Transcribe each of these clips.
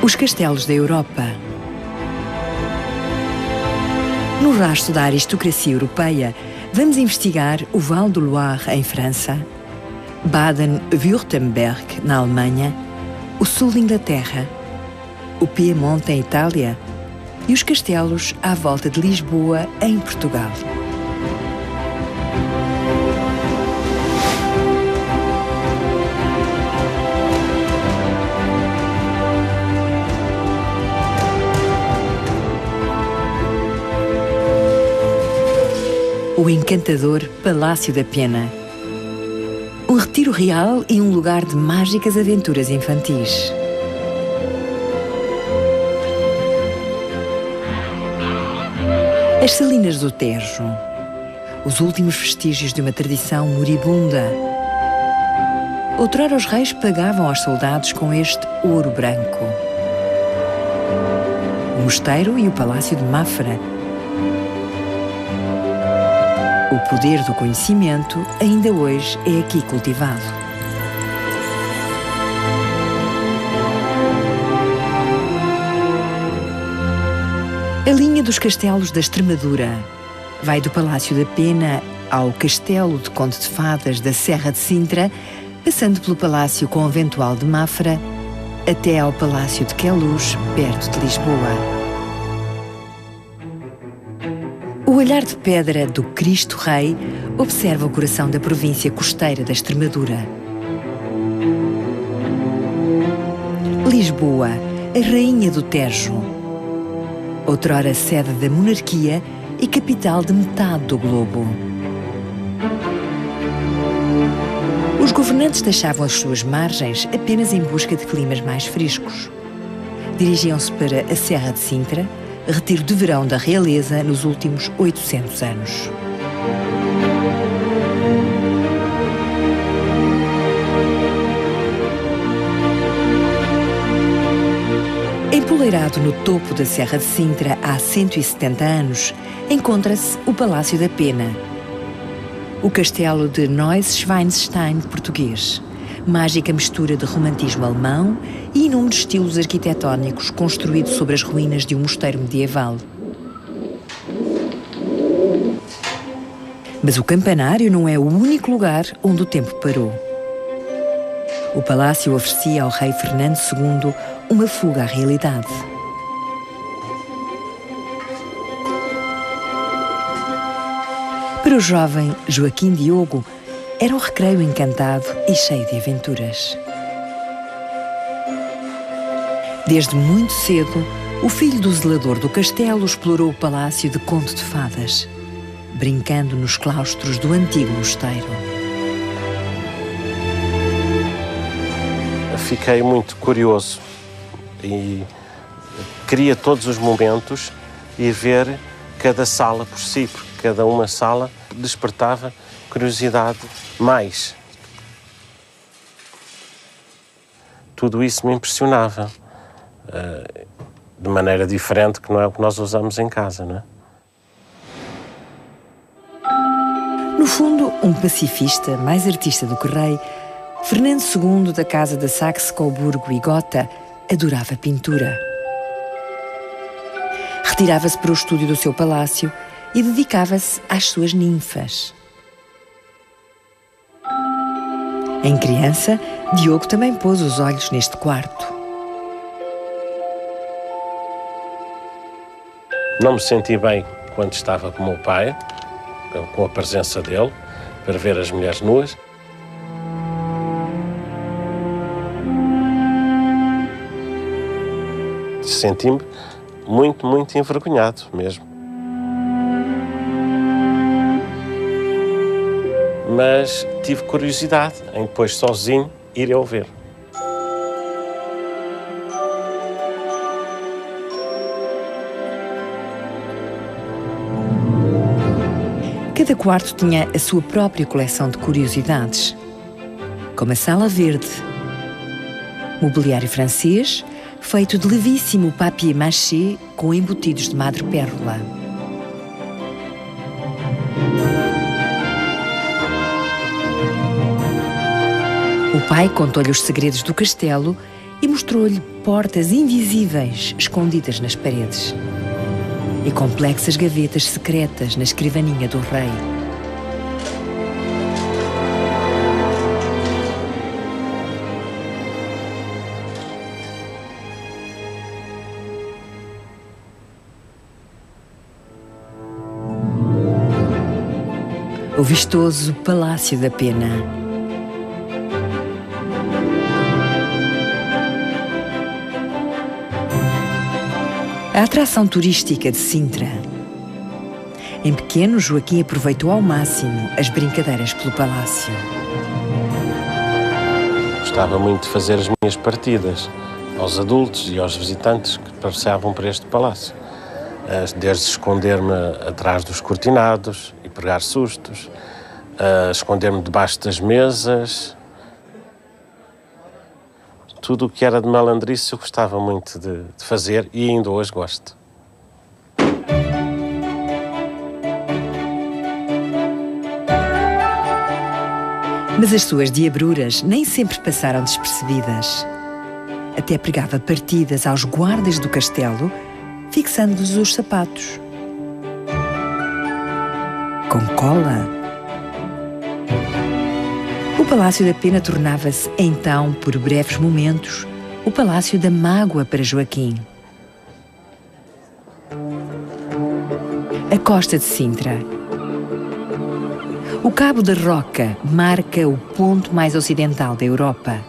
Os castelos da Europa. No rastro da aristocracia europeia, vamos investigar o Val do Loire, em França, Baden-Württemberg, na Alemanha, o sul da Inglaterra, o Piemonte, em Itália, e os castelos à volta de Lisboa, em Portugal. O encantador Palácio da Pena. Um retiro real e um lugar de mágicas aventuras infantis. As Salinas do Tejo. Os últimos vestígios de uma tradição moribunda. Outrora os reis pagavam aos soldados com este ouro branco. O mosteiro e o Palácio de Mafra. O poder do conhecimento ainda hoje é aqui cultivado. A linha dos castelos da Extremadura vai do Palácio da Pena ao Castelo de Conde de Fadas da Serra de Sintra, passando pelo Palácio Conventual de Mafra, até ao Palácio de Queluz, perto de Lisboa. O olhar de pedra do Cristo Rei observa o coração da província costeira da Extremadura. Lisboa, a rainha do Tejo. Outrora sede da monarquia e capital de metade do globo. Os governantes deixavam as suas margens apenas em busca de climas mais frescos. Dirigiam-se para a Serra de Sintra, retiro de verão da realeza nos últimos 800 anos. Empoleirado no topo da Serra de Sintra há 170 anos, encontra-se o Palácio da Pena, o castelo de Neuschwanstein português, mágica mistura de romantismo alemão e inúmeros estilos arquitetónicos construído sobre as ruínas de um mosteiro medieval. Mas o campanário não é o único lugar onde o tempo parou. O palácio oferecia ao rei Fernando II uma fuga à realidade. Para o jovem Joaquim Diogo, era um recreio encantado e cheio de aventuras. Desde muito cedo, o filho do zelador do castelo explorou o palácio de Conde de Fadas, brincando nos claustros do antigo mosteiro. Fiquei muito curioso e queria todos os momentos ir ver cada sala por si, porque cada uma sala despertava curiosidade mais. Tudo isso me impressionava, de maneira diferente, que não é o que nós usamos em casa, não é? No fundo, um pacifista, mais artista do que rei, Fernando II da Casa da Saxe-Coburgo e Gotha adorava pintura. Retirava-se para o estúdio do seu palácio e dedicava-se às suas ninfas. Em criança, Diogo também pôs os olhos neste quarto. Não me senti bem quando estava com o meu pai, com a presença dele, para ver as mulheres nuas. Senti-me muito, muito envergonhado mesmo. Mas tive curiosidade em depois sozinho ir eu ver. Cada quarto tinha a sua própria coleção de curiosidades, como a Sala Verde, mobiliário francês, feito de levíssimo papier-mâché com embutidos de madrepérola. O pai contou-lhe os segredos do castelo e mostrou-lhe portas invisíveis escondidas nas paredes e complexas gavetas secretas na escrivaninha do rei. O vistoso Palácio da Pena. A atração turística de Sintra. Em pequeno, Joaquim aproveitou ao máximo as brincadeiras pelo palácio. Gostava muito de fazer as minhas partidas aos adultos e aos visitantes que passeavam por este palácio. Desde esconder-me atrás dos cortinados e pegar sustos, esconder-me debaixo das mesas. Tudo o que era de malandrice eu gostava muito de fazer e ainda hoje gosto. Mas as suas diabruras nem sempre passaram despercebidas. Até pregava partidas aos guardas do castelo, fixando-lhes os sapatos. Com cola. O Palácio da Pena tornava-se, então, por breves momentos, o Palácio da Mágoa para Joaquim. A costa de Sintra. O Cabo da Roca marca o ponto mais ocidental da Europa.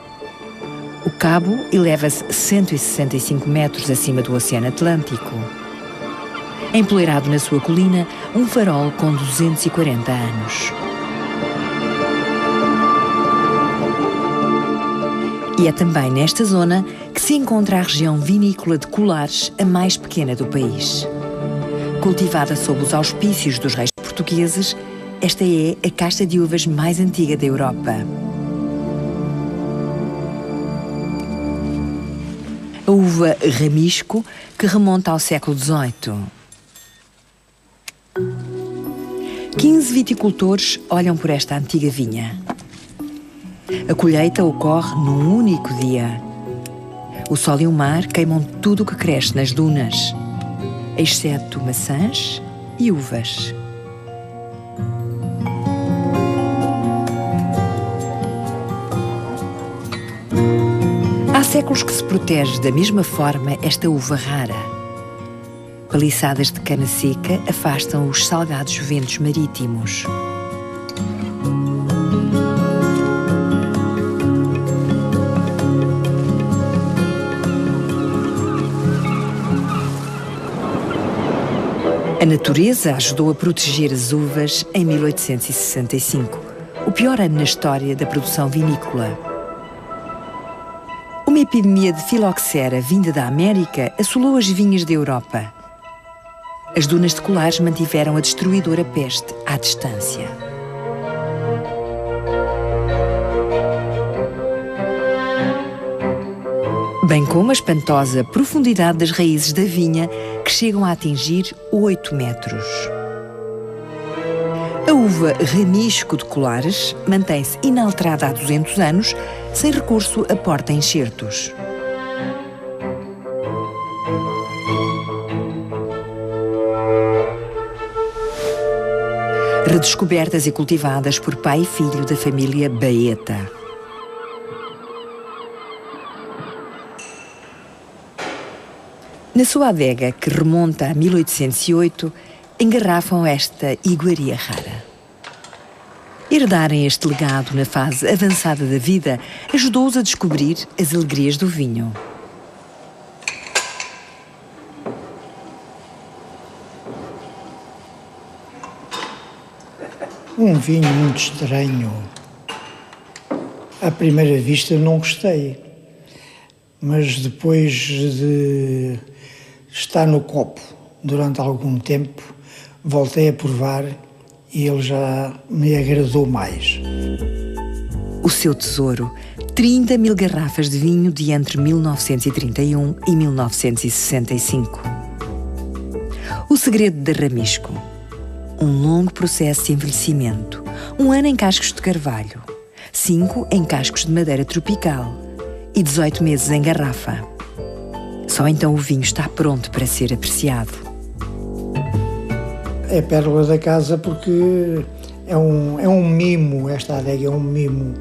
O cabo eleva-se 165 metros acima do Oceano Atlântico. Empoleirado na sua colina, um farol com 240 anos. E é também nesta zona que se encontra a região vinícola de Colares, a mais pequena do país. Cultivada sob os auspícios dos reis portugueses, esta é a casta de uvas mais antiga da Europa. A uva Ramisco, que remonta ao século XVIII. 15 viticultores olham por esta antiga vinha. A colheita ocorre num único dia. O sol e o mar queimam tudo o que cresce nas dunas, exceto maçãs e uvas. Há séculos que se protege da mesma forma esta uva rara. Paliçadas de cana seca afastam os salgados ventos marítimos. A natureza ajudou a proteger as uvas em 1865, o pior ano na história da produção vinícola. Uma epidemia de filoxera vinda da América assolou as vinhas da Europa. As dunas de Colares mantiveram a destruidora peste à distância. Bem como a espantosa profundidade das raízes da vinha, que chegam a atingir 8 metros. A uva Ramisco de Colares mantém-se inalterada há 200 anos, sem recurso a porta-enxertos. Redescobertas e cultivadas por pai e filho da família Baeta. Na sua adega, que remonta a 1808, engarrafam esta iguaria rara. Herdarem este legado na fase avançada da vida ajudou-os a descobrir as alegrias do vinho. Um vinho muito estranho. À primeira vista não gostei, mas depois de estar no copo durante algum tempo, voltei a provar e ele já me agradou mais. O seu tesouro, 30 mil garrafas de vinho de entre 1931 e 1965. O segredo da Ramisco. Um longo processo de envelhecimento, 1 ano em cascos de carvalho, 5 em cascos de madeira tropical e 18 meses em garrafa. Só então o vinho está pronto para ser apreciado. É pérola da casa porque é um mimo, esta adega é um mimo.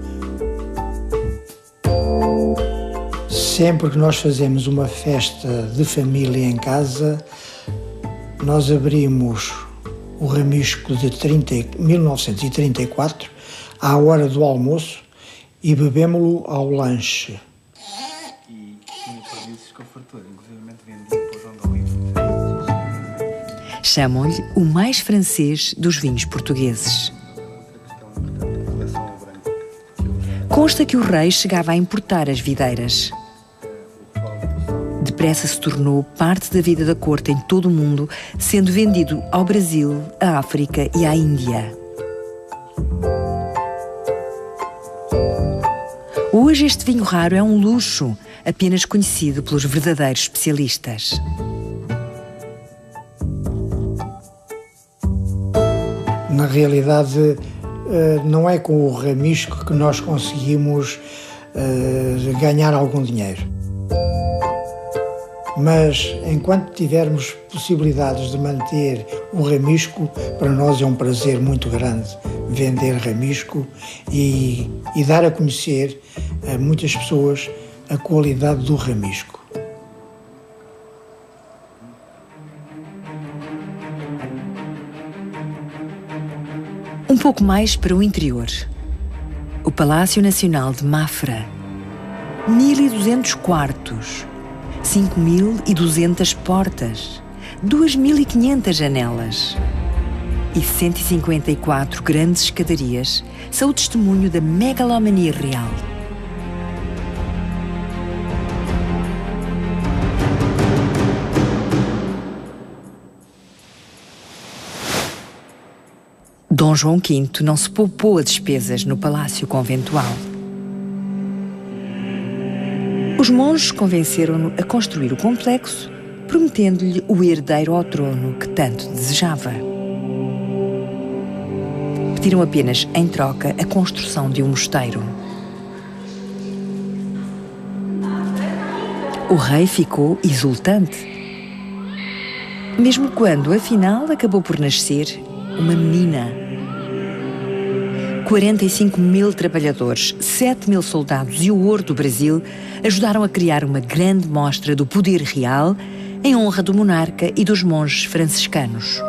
Sempre que nós fazemos uma festa de família em casa, nós abrimos o ramisco de 1934, à hora do almoço, e bebemos-lo ao lanche. E tinha serviços com fartura, inclusive vendia para o João da Oliva. Chamam-lhe o mais francês dos vinhos portugueses. Consta que o rei chegava a importar as videiras. Depressa se tornou parte da vida da corte em todo o mundo, sendo vendido ao Brasil, à África e à Índia. Hoje este vinho raro é um luxo, apenas conhecido pelos verdadeiros especialistas. Na realidade, não é com o ramisco que nós conseguimos ganhar algum dinheiro. Mas, enquanto tivermos possibilidades de manter o ramisco, para nós é um prazer muito grande vender ramisco e dar a conhecer a muitas pessoas a qualidade do ramisco. Um pouco mais para o interior. O Palácio Nacional de Mafra. 1.200 quartos. 5.200 portas, 2.500 janelas e 154 grandes escadarias são o testemunho da megalomania real. Dom João V não se poupou a despesas no Palácio Conventual. Os monges convenceram-no a construir o complexo, prometendo-lhe o herdeiro ao trono que tanto desejava. Pediram apenas, em troca, a construção de um mosteiro. O rei ficou exultante, mesmo quando, afinal, acabou por nascer uma menina. 45.000 trabalhadores, 7.000 soldados e o ouro do Brasil ajudaram a criar uma grande mostra do poder real em honra do monarca e dos monges franciscanos.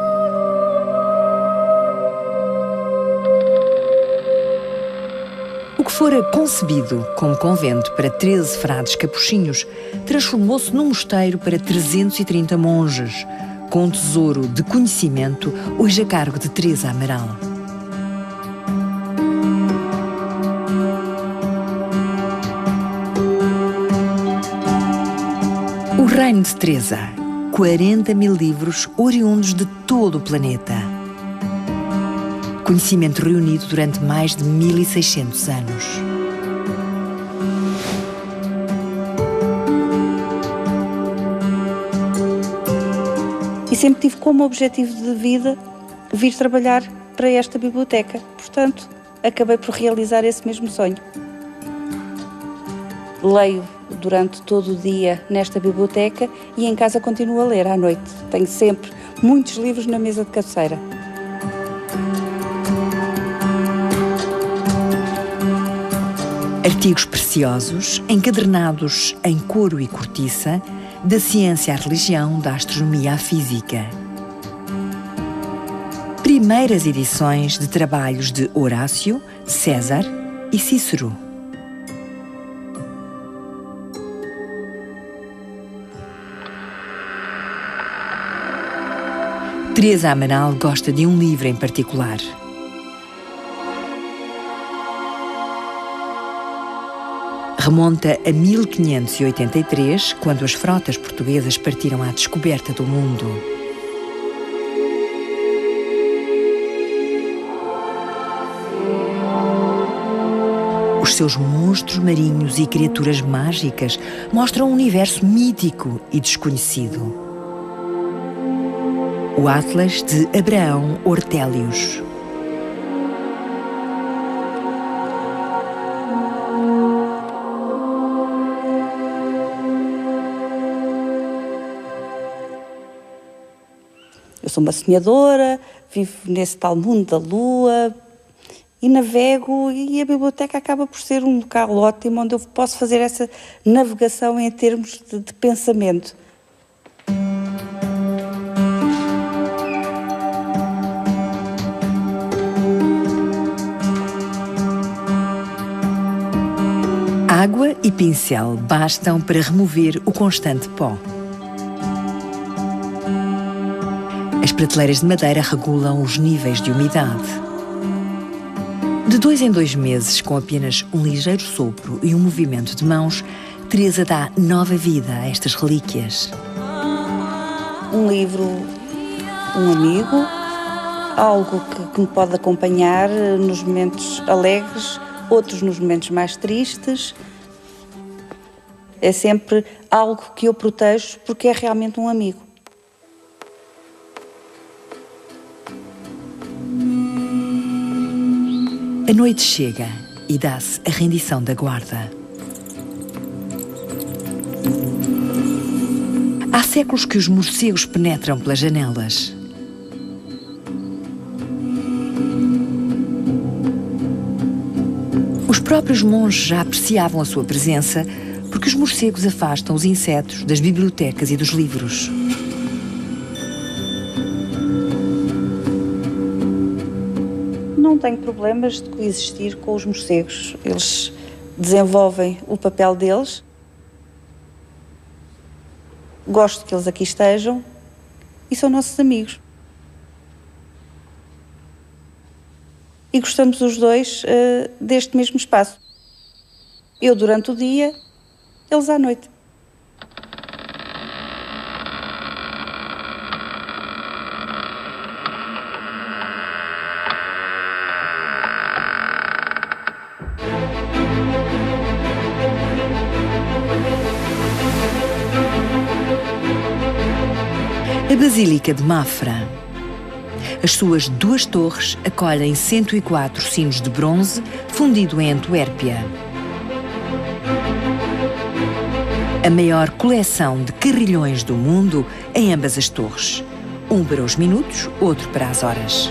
O que fora concebido como convento para 13 frades capuchinhos transformou-se num mosteiro para 330 monges, com um tesouro de conhecimento hoje a cargo de Teresa Amaral. O reino de Teresa, 40.000 livros oriundos de todo o planeta. Conhecimento reunido durante mais de 1.600 anos. E sempre tive como objetivo de vida vir trabalhar para esta biblioteca. Portanto, acabei por realizar esse mesmo sonho. Leio durante todo o dia nesta biblioteca e em casa continuo a ler à noite. Tenho sempre muitos livros na mesa de cabeceira. Artigos preciosos, encadernados em couro e cortiça, da ciência à religião, da astronomia à física. Primeiras edições de trabalhos de Horácio, César e Cícero. Teresa Amaral gosta de um livro em particular. Remonta a 1583, quando as frotas portuguesas partiram à descoberta do mundo. Os seus monstros marinhos e criaturas mágicas mostram um universo mítico e desconhecido. O Atlas de Abraão Ortelius. sou uma sonhadora, vivo nesse tal mundo da lua e navego, e a biblioteca acaba por ser um local ótimo onde eu posso fazer essa navegação em termos de pensamento. Água e pincel bastam para remover o constante pó. As prateleiras de madeira regulam os níveis de umidade. De 2 em 2 meses, com apenas um ligeiro sopro e um movimento de mãos, Teresa dá nova vida a estas relíquias. Um livro, um amigo, algo que me pode acompanhar nos momentos alegres, outros nos momentos mais tristes. É sempre algo que eu protejo porque é realmente um amigo. A noite chega e dá-se a rendição da guarda. Há séculos que os morcegos penetram pelas janelas. Os próprios monges já apreciavam a sua presença porque os morcegos afastam os insetos das bibliotecas e dos livros. Não tenho problemas de coexistir com os morcegos. Eles desenvolvem o papel deles. Gosto que eles aqui estejam e são nossos amigos. E gostamos os dois deste mesmo espaço. Eu durante o dia, eles à noite. A Basílica de Mafra. As suas 2 torres acolhem 104 sinos de bronze fundido em Antuérpia. A maior coleção de carrilhões do mundo em ambas as torres. Um para os minutos, outro para as horas.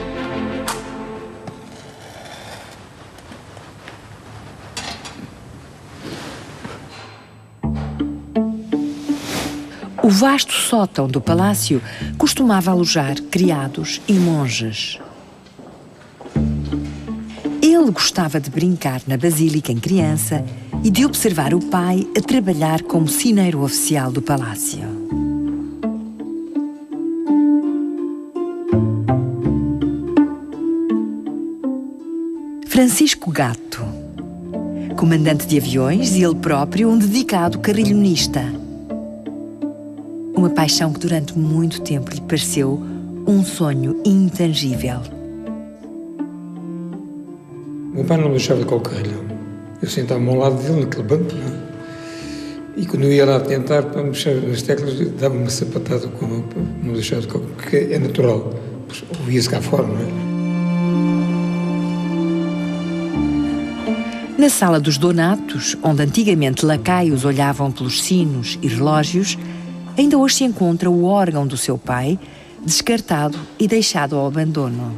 O vasto sótão do palácio costumava alojar criados e monges. Ele gostava de brincar na basílica em criança e de observar o pai a trabalhar como sineiro oficial do palácio. Francisco Gato, comandante de aviões e ele próprio um dedicado carrilhonista. Uma paixão que durante muito tempo lhe pareceu um sonho intangível. O meu pai não deixava de qualquer carrilhão. Eu sentava-me ao lado dele naquele banco, não é? E quando eu ia lá tentar para mexer nas teclas, dava-me uma sapatada com a mão para não deixar de qualquer, porque é natural. Ouvia-se cá fora, não é? Na sala dos donatos, onde antigamente lacaios olhavam pelos sinos e relógios, ainda hoje se encontra o órgão do seu pai, descartado e deixado ao abandono.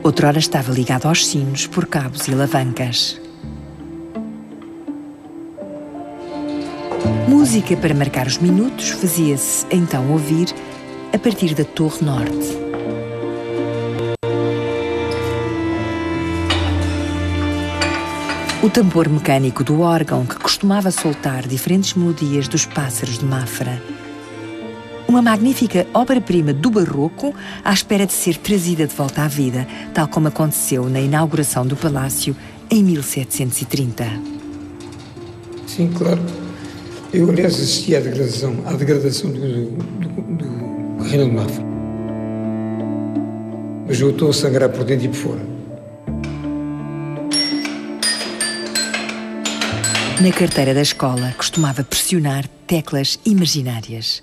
Outrora estava ligado aos sinos por cabos e alavancas. Música para marcar os minutos fazia-se então ouvir a partir da Torre Norte. O tambor mecânico do órgão que costumava soltar diferentes melodias dos pássaros de Mafra. Uma magnífica obra-prima do barroco à espera de ser trazida de volta à vida, tal como aconteceu na inauguração do palácio em 1730. Sim, claro. Eu, aliás, assisti à degradação do Carrilhão de Mafra. Mas eu estou a sangrar por dentro e por fora. Na carteira da escola costumava pressionar teclas imaginárias.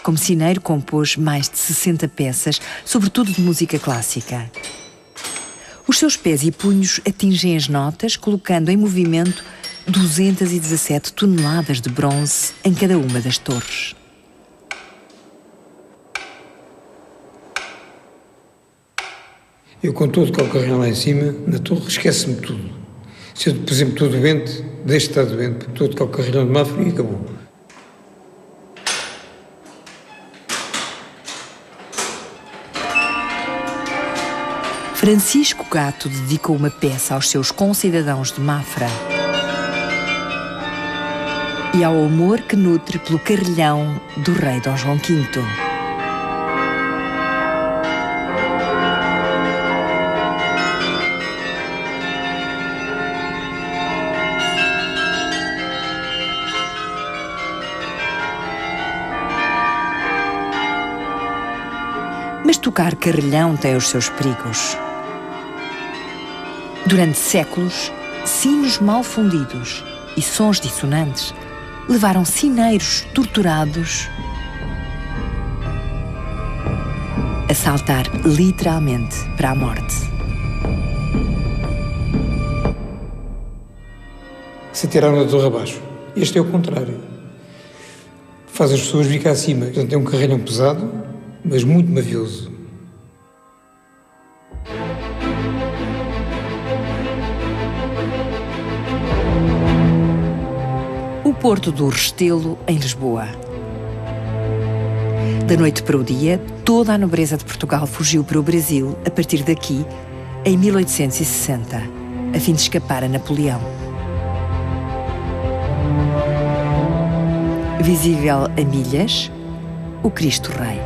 Como sineiro compôs mais de 60 peças, sobretudo de música clássica. Os seus pés e punhos atingem as notas, colocando em movimento 217 toneladas de bronze em cada uma das torres. Eu, com todo o carrinho lá em cima, na torre, esquece-me tudo. Se eu, por exemplo, estou doente, deixo de estar doente, porque todo o carrinho de Mafra e acabou. Francisco Gato dedicou uma peça aos seus concidadãos de Mafra e ao amor que nutre pelo carrilhão do rei Dom João V. Mas tocar carrilhão tem os seus perigos. Durante séculos, sinos mal fundidos e sons dissonantes levaram sineiros torturados a saltar literalmente para a morte. Se atiraram da torre abaixo. Este é o contrário. Faz as pessoas vir cá acima. Portanto, é um carrilhão pesado, mas muito mavioso. O Porto do Restelo, em Lisboa. Da noite para o dia, toda a nobreza de Portugal fugiu para o Brasil, a partir daqui, em 1860, a fim de escapar a Napoleão. Visível a milhas, o Cristo Rei.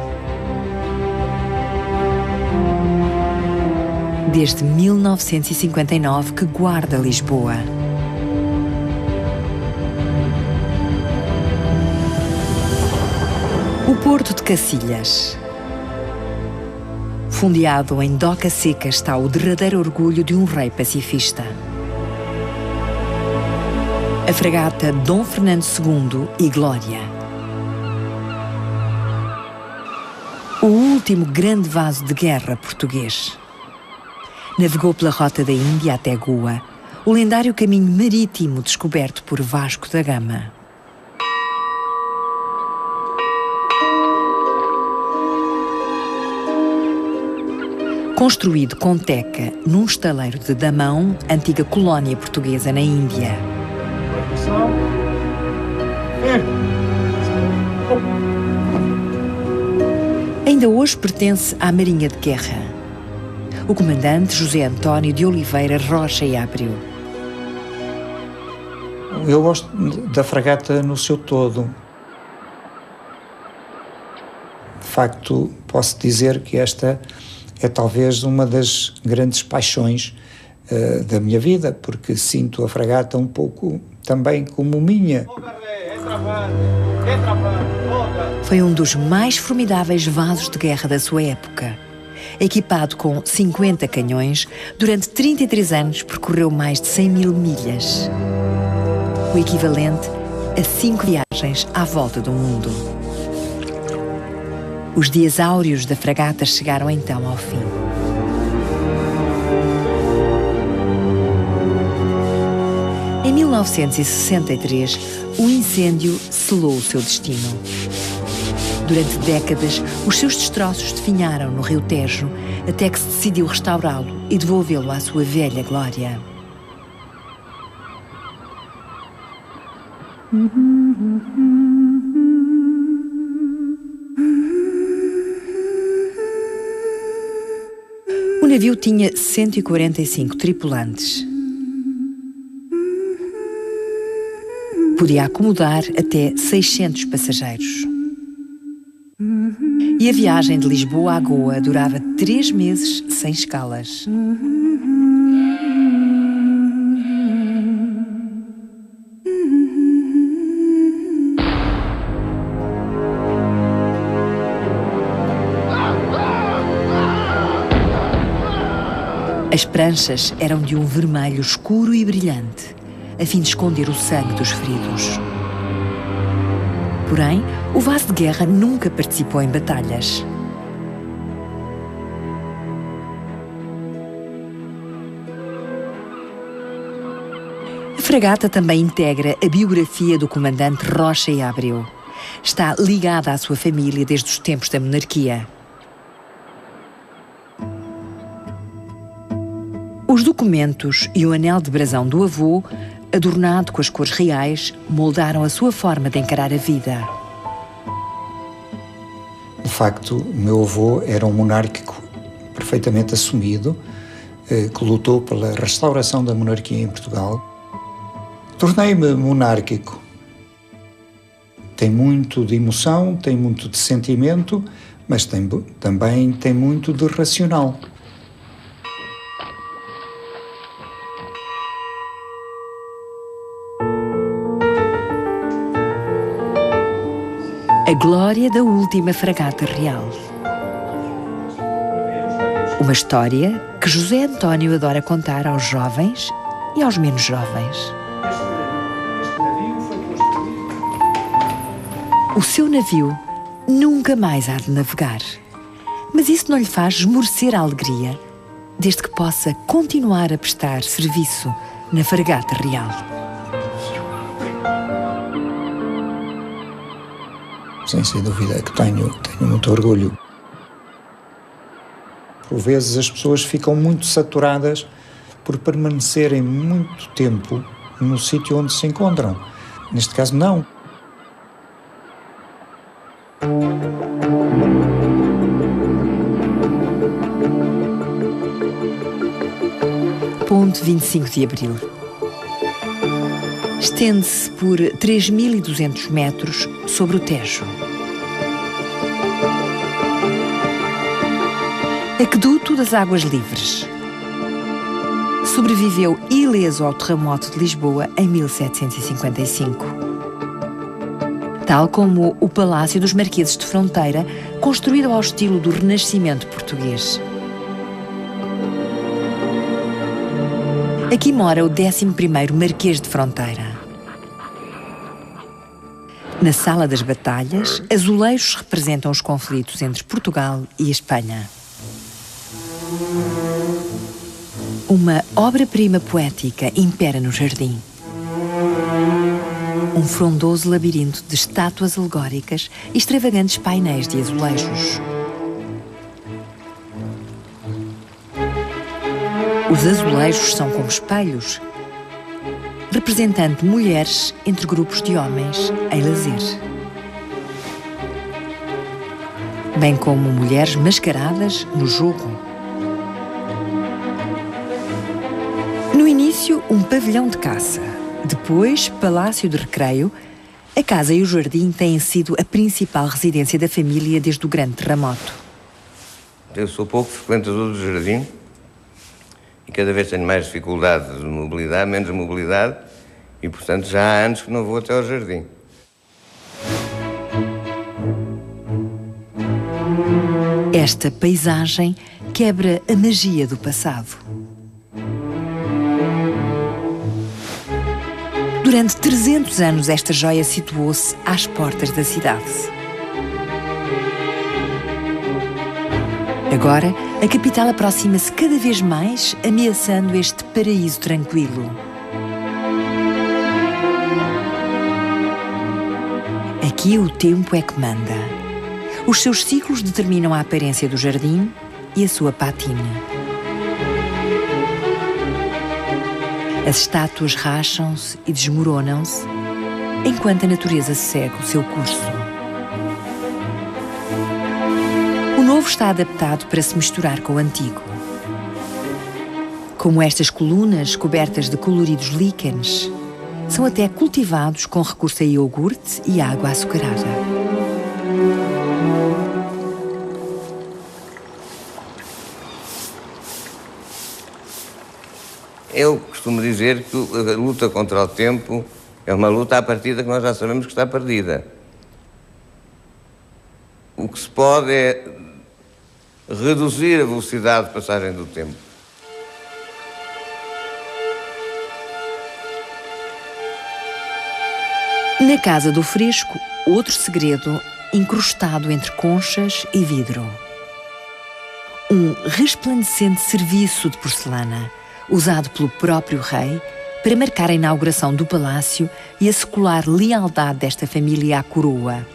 Desde 1959 que guarda Lisboa. O Porto de Cacilhas. Fundeado em doca seca está o derradeiro orgulho de um rei pacifista. A fragata Dom Fernando II e Glória. O último grande vaso de guerra português. Navegou pela rota da Índia até Goa, o lendário caminho marítimo descoberto por Vasco da Gama. Construído com teca num estaleiro de Damão, antiga colónia portuguesa na Índia. Ainda hoje pertence à Marinha de Guerra. O comandante José António de Oliveira Rocha e Abreu. Eu gosto da fragata no seu todo. De facto, posso dizer que esta é talvez uma das grandes paixões da minha vida, porque sinto a fragata um pouco também como minha. Foi um dos mais formidáveis vasos de guerra da sua época. Equipado com 50 canhões, durante 33 anos percorreu mais de 100 mil milhas. O equivalente a 5 viagens à volta do mundo. Os dias áureos da fragata chegaram então ao fim. Em 1963, o incêndio selou o seu destino. Durante décadas, os seus destroços definharam no Rio Tejo, até que se decidiu restaurá-lo e devolvê-lo à sua velha glória. O navio tinha 145 tripulantes. Podia acomodar até 600 passageiros. E a viagem de Lisboa a Goa durava 3 meses sem escalas. As pranchas eram de um vermelho escuro e brilhante, a fim de esconder o sangue dos feridos. Porém, o vaso de guerra nunca participou em batalhas. A fragata também integra a biografia do comandante Rocha e Abreu. Está ligada à sua família desde os tempos da monarquia. Os documentos e o anel de brasão do avô, adornado com as cores reais, moldaram a sua forma de encarar a vida. De facto, o meu avô era um monárquico perfeitamente assumido, que lutou pela restauração da monarquia em Portugal. Tornei-me monárquico. Tem muito de emoção, tem muito de sentimento, mas também tem muito de racional. A glória da última fragata real. Uma história que José António adora contar aos jovens e aos menos jovens. O seu navio nunca mais há de navegar, mas isso não lhe faz esmorecer a alegria, desde que possa continuar a prestar serviço na fragata real. Sem dúvida que tenho muito orgulho. Por vezes as pessoas ficam muito saturadas por permanecerem muito tempo no sítio onde se encontram. Neste caso, não. Ponte 25 de Abril. Estende-se por 3.200 metros sobre o Tejo. Aqueduto das Águas Livres. Sobreviveu ileso ao terremoto de Lisboa em 1755. Tal como o Palácio dos Marqueses de Fronteira, construído ao estilo do Renascimento português. Aqui mora o 11º Marquês de Fronteira. Na Sala das Batalhas, azulejos representam os conflitos entre Portugal e a Espanha. Uma obra-prima poética impera no jardim. Um frondoso labirinto de estátuas alegóricas e extravagantes painéis de azulejos. Os azulejos são como espelhos, representando mulheres entre grupos de homens em lazer. Bem como mulheres mascaradas no jogo. No início, um pavilhão de caça. Depois, palácio de recreio. A casa e o jardim têm sido a principal residência da família desde o grande terremoto. Eu sou pouco frequentador do jardim e cada vez tenho mais dificuldade de mobilidade, menos mobilidade, e portanto já há anos que não vou até ao jardim. Esta paisagem quebra a magia do passado. Durante 300 anos, esta joia situou-se às portas da cidade. Agora, a capital aproxima-se cada vez mais, ameaçando este paraíso tranquilo. Aqui o tempo é que manda. Os seus ciclos determinam a aparência do jardim e a sua pátina. As estátuas racham-se e desmoronam-se, enquanto a natureza segue o seu curso. O novo está adaptado para se misturar com o antigo. Como estas colunas cobertas de coloridos líquenes, são até cultivados com recurso a iogurte e água açucarada. Eu costumo dizer que a luta contra o tempo é uma luta à partida que nós já sabemos que está perdida. O que se pode é reduzir a velocidade de passagem do tempo. Na Casa do Fresco, outro segredo incrustado entre conchas e vidro. Um resplandecente serviço de porcelana, usado pelo próprio rei para marcar a inauguração do palácio e a secular lealdade desta família à coroa.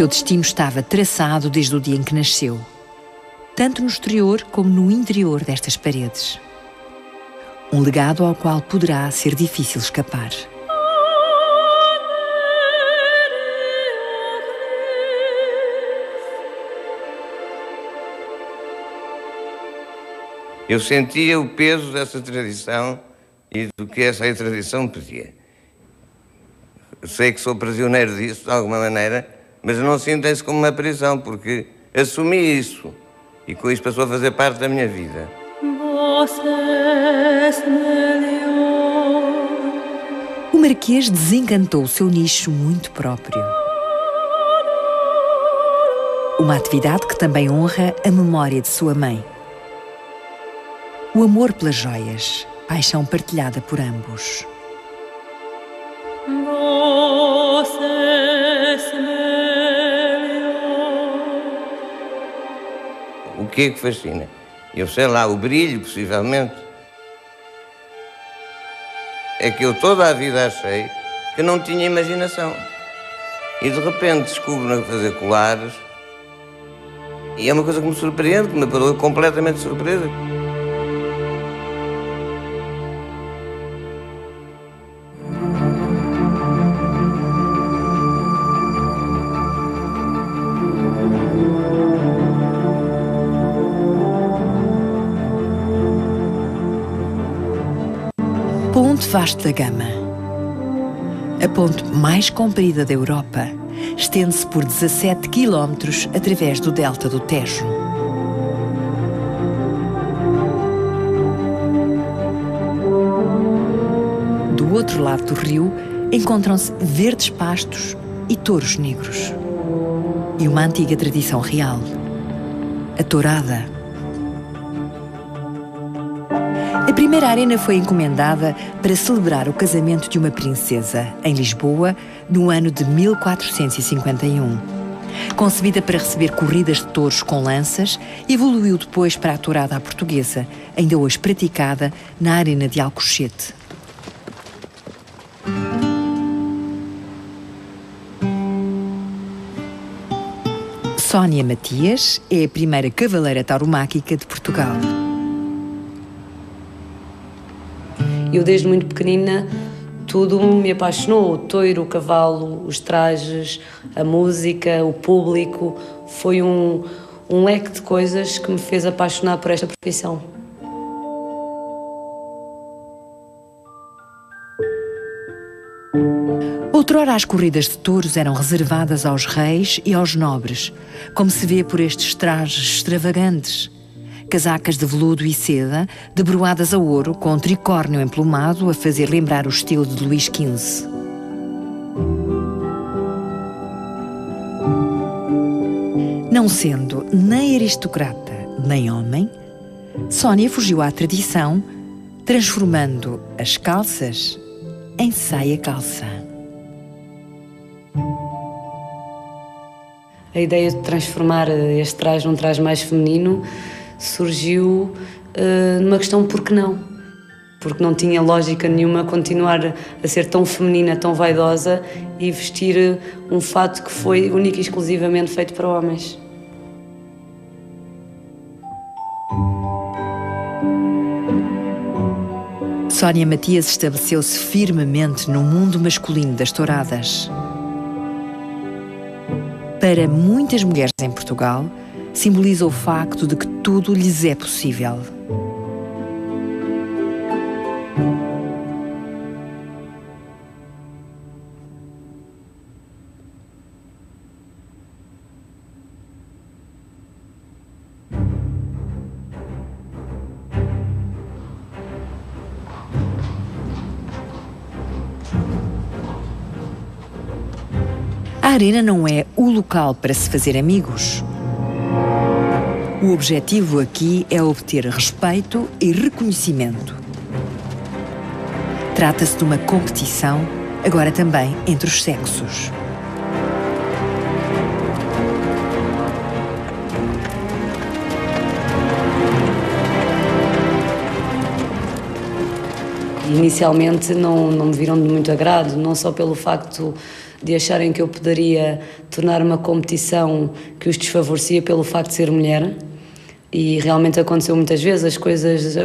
seu destino estava traçado desde o dia em que nasceu, tanto no exterior como no interior destas paredes. Um legado ao qual poderá ser difícil escapar. Eu sentia o peso dessa tradição e do que essa tradição pedia. Sei que sou prisioneiro disso, de alguma maneira, mas não sinto isso como uma prisão, porque assumi isso e com isso passou a fazer parte da minha vida. O Marquês desencantou o seu nicho muito próprio. Uma atividade que também honra a memória de sua mãe. O amor pelas joias, paixão partilhada por ambos. O que é que fascina? Eu sei lá, o brilho, possivelmente. É que eu toda a vida achei que não tinha imaginação. E de repente descubro a fazer colares e é uma coisa que me surpreende, que me parou completamente surpresa. Ponte Vasco da Gama. A ponte mais comprida da Europa estende-se por 17 quilómetros através do delta do Tejo. Do outro lado do rio encontram-se verdes pastos e touros negros. E uma antiga tradição real, a tourada. A primeira arena foi encomendada para celebrar o casamento de uma princesa, em Lisboa, no ano de 1451. Concebida para receber corridas de touros com lanças, evoluiu depois para a tourada à portuguesa, ainda hoje praticada na Arena de Alcochete. Sónia Matias é a primeira cavaleira tauromáquica de Portugal. Eu, desde muito pequenina, tudo me apaixonou. O touro, o cavalo, os trajes, a música, o público. Foi um leque de coisas que me fez apaixonar por esta profissão. Outrora as corridas de touros eram reservadas aos reis e aos nobres, como se vê por estes trajes extravagantes. Casacas de veludo e seda, debruadas a ouro, com tricórnio emplumado a fazer lembrar o estilo de Luís XV. Não sendo nem aristocrata nem homem, Sónia fugiu à tradição, transformando as calças em saia-calça. A ideia de transformar este traje num traje mais feminino surgiu numa questão porque não. Porque não tinha lógica nenhuma continuar a ser tão feminina, tão vaidosa e vestir um fato que foi único e exclusivamente feito para homens. Sónia Matias estabeleceu-se firmemente no mundo masculino das touradas. Para muitas mulheres em Portugal, simboliza o facto de que tudo lhes é possível. A arena não é o local para se fazer amigos. O objetivo aqui é obter respeito e reconhecimento. Trata-se de uma competição, agora também entre os sexos. Inicialmente não me viram de muito agrado, não só pelo facto de acharem que eu poderia tornar uma competição que os desfavorecia pelo facto de ser mulher, e realmente aconteceu muitas vezes as coisas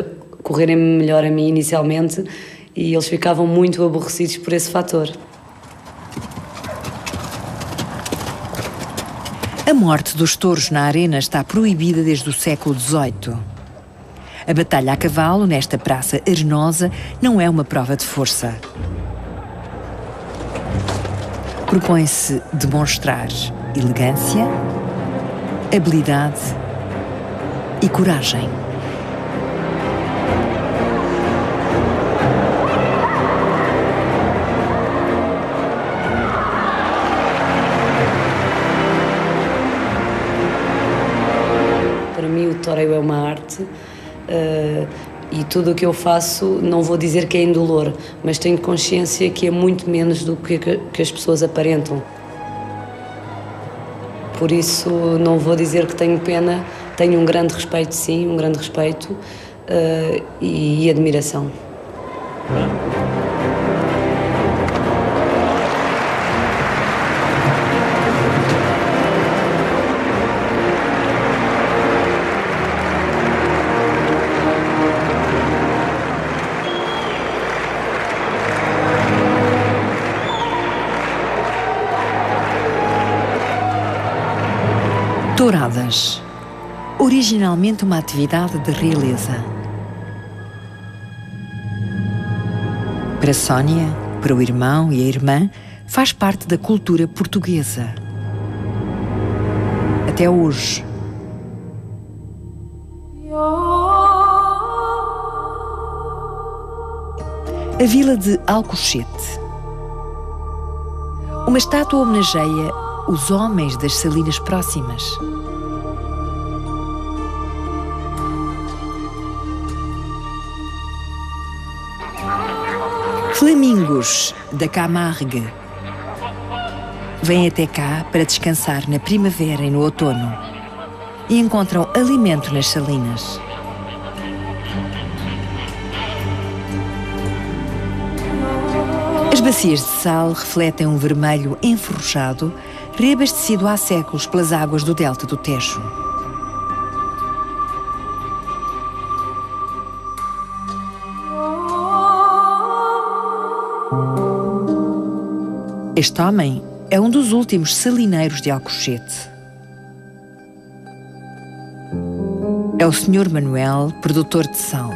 correrem melhor a mim inicialmente e eles ficavam muito aborrecidos por esse fator. A morte dos touros na arena está proibida desde o século XVIII. A batalha a cavalo, nesta praça arenosa, não é uma prova de força. Propõe-se demonstrar elegância, habilidade e coragem. Para mim o toreio é uma arte e tudo o que eu faço, não vou dizer que é indolor, mas tenho consciência que é muito menos do que as pessoas aparentam. Por isso não vou dizer que tenho pena, tenho um grande respeito, sim, um grande respeito e admiração. Touradas. Originalmente uma atividade de realeza. Para Sónia, para o irmão e a irmã, faz parte da cultura portuguesa. Até hoje. A vila de Alcochete. Uma estátua homenageia os homens das salinas próximas. Flamingos da Camargue vêm até cá para descansar na primavera e no outono e encontram alimento nas salinas. As bacias de sal refletem um vermelho enferrujado, reabastecido há séculos pelas águas do delta do Tejo. Este homem é um dos últimos salineiros de Alcochete. É o Sr. Manuel, produtor de sal.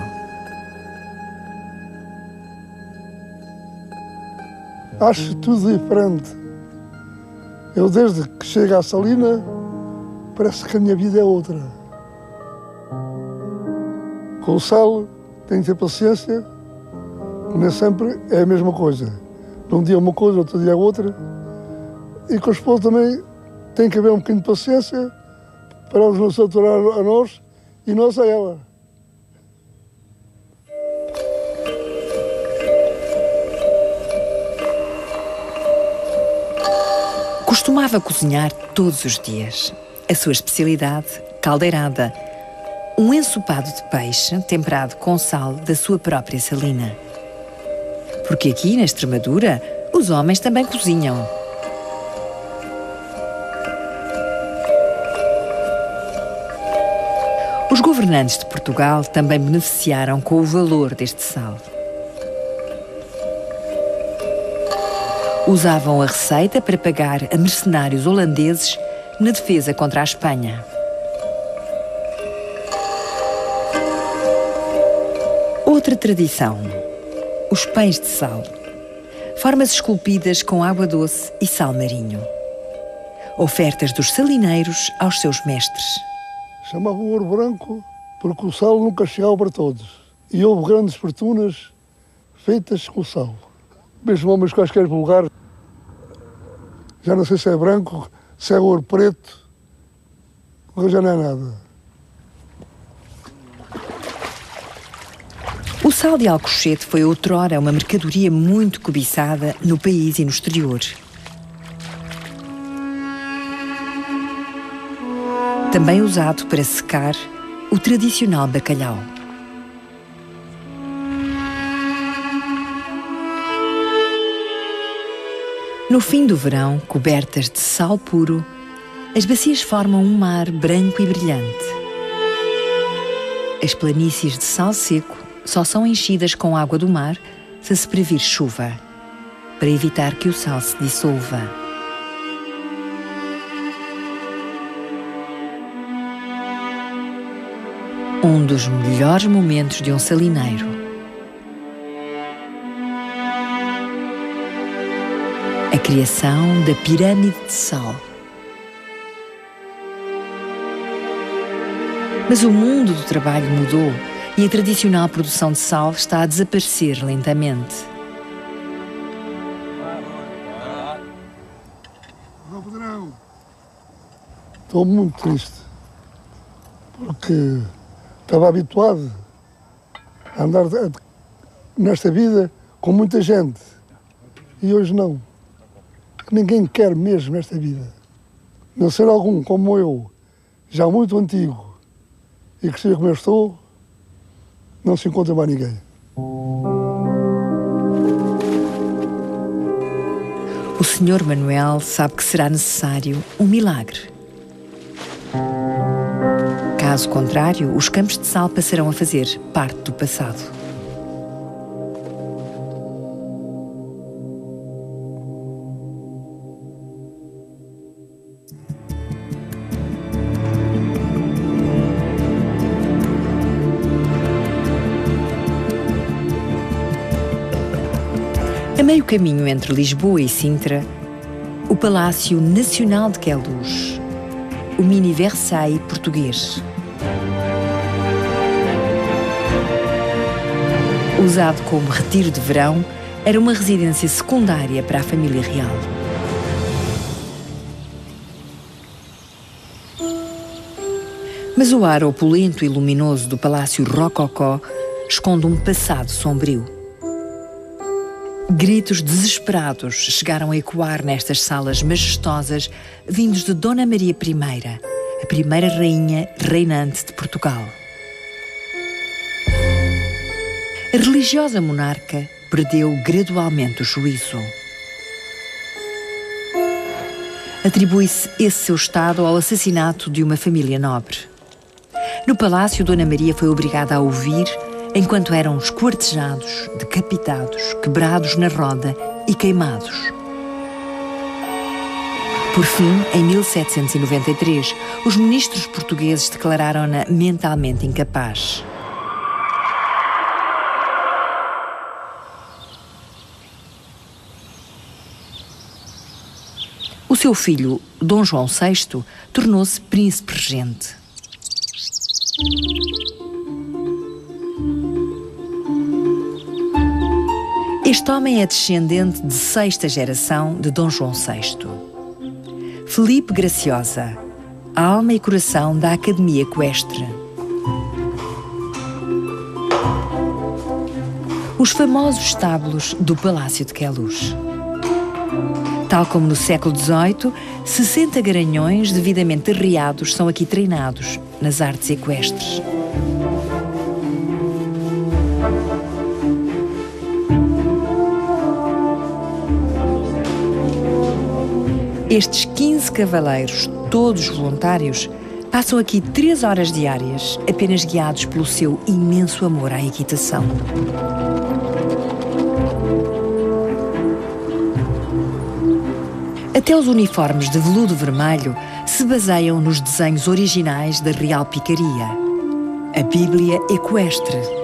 Acho tudo diferente. Eu, desde que chego à salina, parece que a minha vida é outra. Com o sal, tenho que ter paciência, nem sempre é a mesma coisa. Um dia uma coisa, outro dia outra. E com o esposo também tem que haver um bocadinho de paciência para eles não se aturar a nós e nós a ela. Costumava cozinhar todos os dias. A sua especialidade, caldeirada. Um ensopado de peixe temperado com sal da sua própria salina. Porque aqui, na Extremadura, os homens também cozinham. Os governantes de Portugal também beneficiaram com o valor deste sal. Usavam a receita para pagar a mercenários holandeses na defesa contra a Espanha. Outra tradição: os pães de sal. Formas esculpidas com água doce e sal marinho. Ofertas dos salineiros aos seus mestres. Chamava o ouro branco porque o sal nunca chegava para todos. E houve grandes fortunas feitas com o sal. Mesmo homens quaisquer vulgares, já não sei se é branco, se é ouro preto, já não é nada. O sal de Alcochete foi outrora uma mercadoria muito cobiçada no país e no exterior. Também usado para secar o tradicional bacalhau. No fim do verão, cobertas de sal puro, as bacias formam um mar branco e brilhante. As planícies de sal seco só são enchidas com água do mar se previr chuva, para evitar que o sal se dissolva. Um dos melhores momentos de um salineiro. A criação da pirâmide de sal. Mas o mundo do trabalho mudou e a tradicional produção de sal está a desaparecer lentamente. Estou muito triste, porque estava habituado a andar nesta vida com muita gente e hoje não. Ninguém quer mesmo esta vida. Não ser algum como eu, já muito antigo, e que esteja como eu estou, não se encontra mais ninguém. O Sr. Manuel sabe que será necessário um milagre. Caso contrário, os campos de sal passarão a fazer parte do passado. A meio caminho entre Lisboa e Sintra, o Palácio Nacional de Queluz, o mini Versailles português. Usado como retiro de verão, era uma residência secundária para a família real. Mas o ar opulento e luminoso do Palácio Rococó esconde um passado sombrio. Gritos desesperados chegaram a ecoar nestas salas majestosas vindos de Dona Maria I, a primeira rainha reinante de Portugal. A religiosa monarca perdeu gradualmente o juízo. Atribui-se esse seu estado ao assassinato de uma família nobre. No palácio, Dona Maria foi obrigada a ouvir enquanto eram esquartejados, decapitados, quebrados na roda e queimados. Por fim, em 1793, os ministros portugueses declararam-na mentalmente incapaz. O seu filho, Dom João VI, tornou-se príncipe regente. Este homem é descendente de sexta geração de Dom João VI. Felipe Graciosa, alma e coração da Academia Equestre. Os famosos estábulos do Palácio de Queluz. Tal como no século XVIII, 60 garanhões devidamente arriados são aqui treinados nas artes equestres. Estes 15 cavaleiros, todos voluntários, passam aqui 3 horas diárias, apenas guiados pelo seu imenso amor à equitação. Até os uniformes de veludo vermelho se baseiam nos desenhos originais da Real Picaria, a Bíblia Equestre.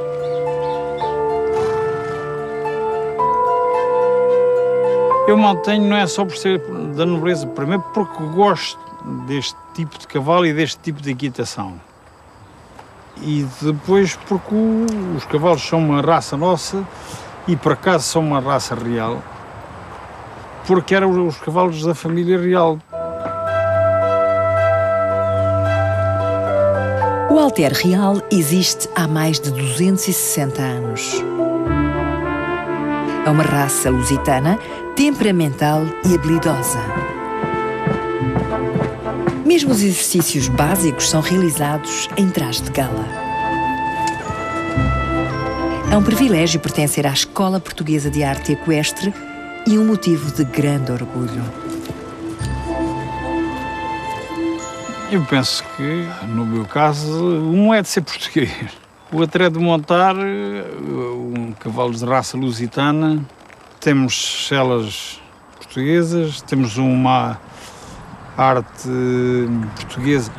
Eu mantenho não é só por ser da nobreza, primeiro porque gosto deste tipo de cavalo e deste tipo de equitação. E depois porque os cavalos são uma raça nossa e por acaso são uma raça real, porque eram os cavalos da família real. O Alter Real existe há mais de 260 anos. É uma raça lusitana, temperamental e habilidosa. Mesmo os exercícios básicos são realizados em traje de gala. É um privilégio pertencer à Escola Portuguesa de Arte Equestre e um motivo de grande orgulho. Eu penso que, no meu caso, um é de ser português, o outro é de montar um cavalo de raça lusitana. Temos selas portuguesas, temos uma arte portuguesa.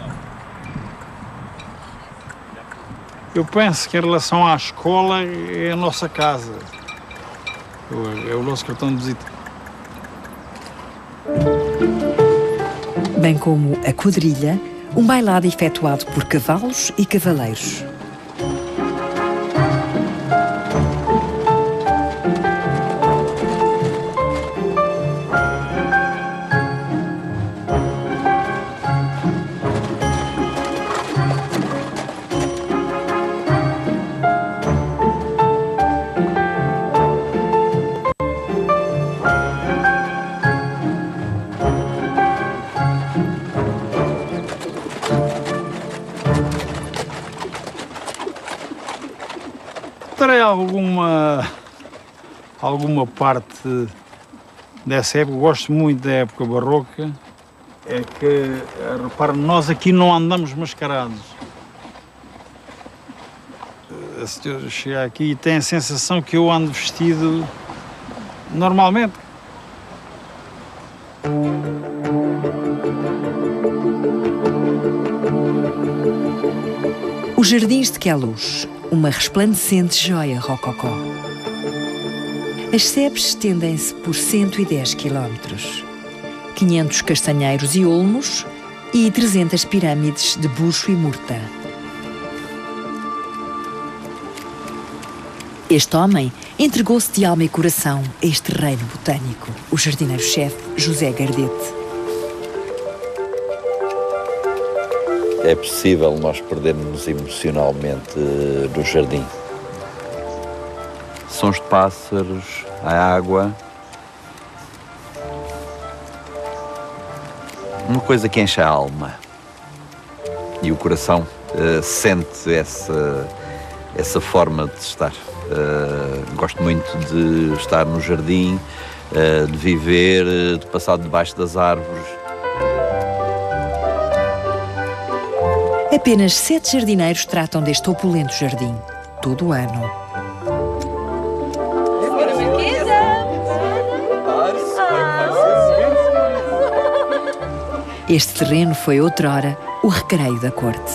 Eu penso que, em relação à escola, é a nossa casa, é o nosso cartão de visita. Bem como a quadrilha, um bailado efetuado por cavalos e cavaleiros. Terei alguma parte dessa época. Gosto muito da época barroca. É que, repara, nós aqui não andamos mascarados. A senhora chega aqui e tem a sensação que eu ando vestido normalmente. Os Jardins de Queluz, uma resplandecente joia rococó. As sebes estendem-se por 110 quilómetros, 500 castanheiros e olmos e 300 pirâmides de buxo e murta. Este homem entregou-se de alma e coração a este reino botânico, o jardineiro-chefe José Gardete. É possível nós perdermos emocionalmente no jardim. Sons de pássaros, a água. Uma coisa que enche a alma. E o coração sente essa forma de estar. Gosto muito de estar no jardim, de viver, de passar debaixo das árvores. Apenas 7 jardineiros tratam deste opulento jardim, todo o ano. Este terreno foi outrora o recreio da corte.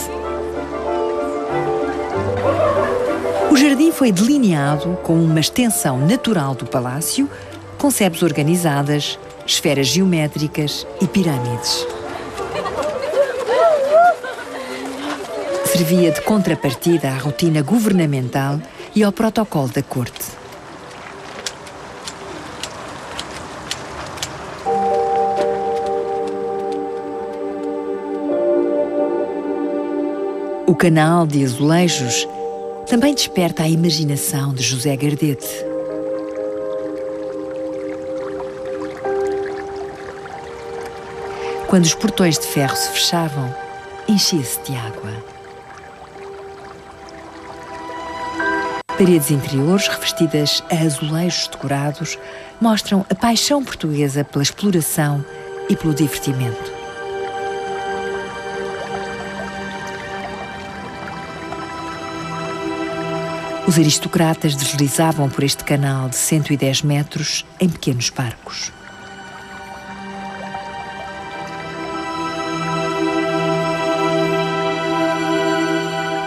O jardim foi delineado com uma extensão natural do palácio, com sebes organizadas, esferas geométricas e pirâmides. Servia de contrapartida à rotina governamental e ao protocolo da corte. O canal de azulejos também desperta a imaginação de José Gardete. Quando os portões de ferro se fechavam, enchia-se de água. Paredes interiores revestidas a azulejos decorados mostram a paixão portuguesa pela exploração e pelo divertimento. Os aristocratas deslizavam por este canal de 110 metros em pequenos barcos.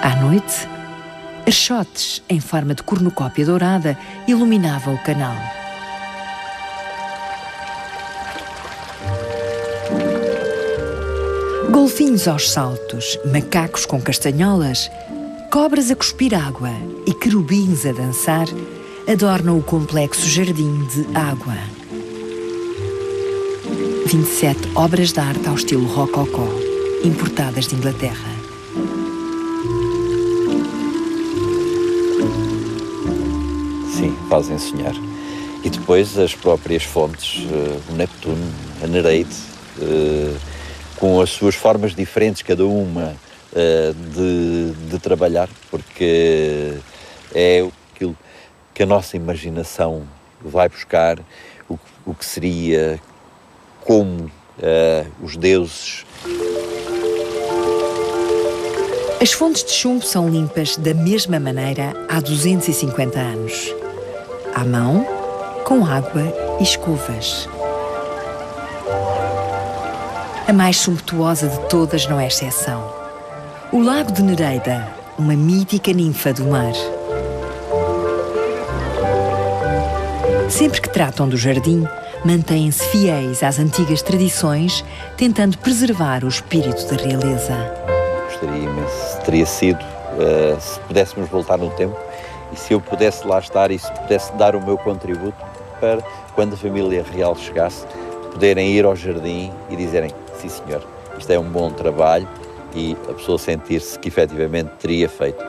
À noite, archotes em forma de cornucópia dourada iluminavam o canal. Golfinhos aos saltos, macacos com castanholas, cobras a cuspir água e querubins a dançar adornam o complexo jardim de água. 27 obras de arte ao estilo rococó, importadas de Inglaterra. Sim, fazem sonhar. E depois as próprias fontes, o Neptuno, a Nereide, com as suas formas diferentes, cada uma de trabalhar, porque é aquilo que a nossa imaginação vai buscar, o que seria, como os deuses. As fontes de chumbo são limpas da mesma maneira há 250 anos. À mão, com água e escovas. A mais sumptuosa de todas não é exceção. O Lago de Nereida, uma mítica ninfa do mar. Sempre que tratam do jardim, mantêm-se fiéis às antigas tradições, tentando preservar o espírito da realeza. Gostaria imenso, teria sido, se pudéssemos voltar no tempo e se eu pudesse lá estar e se pudesse dar o meu contributo para, quando a família real chegasse, poderem ir ao jardim e dizerem: sim senhor, isto é um bom trabalho, e a pessoa sentir-se que efetivamente teria feito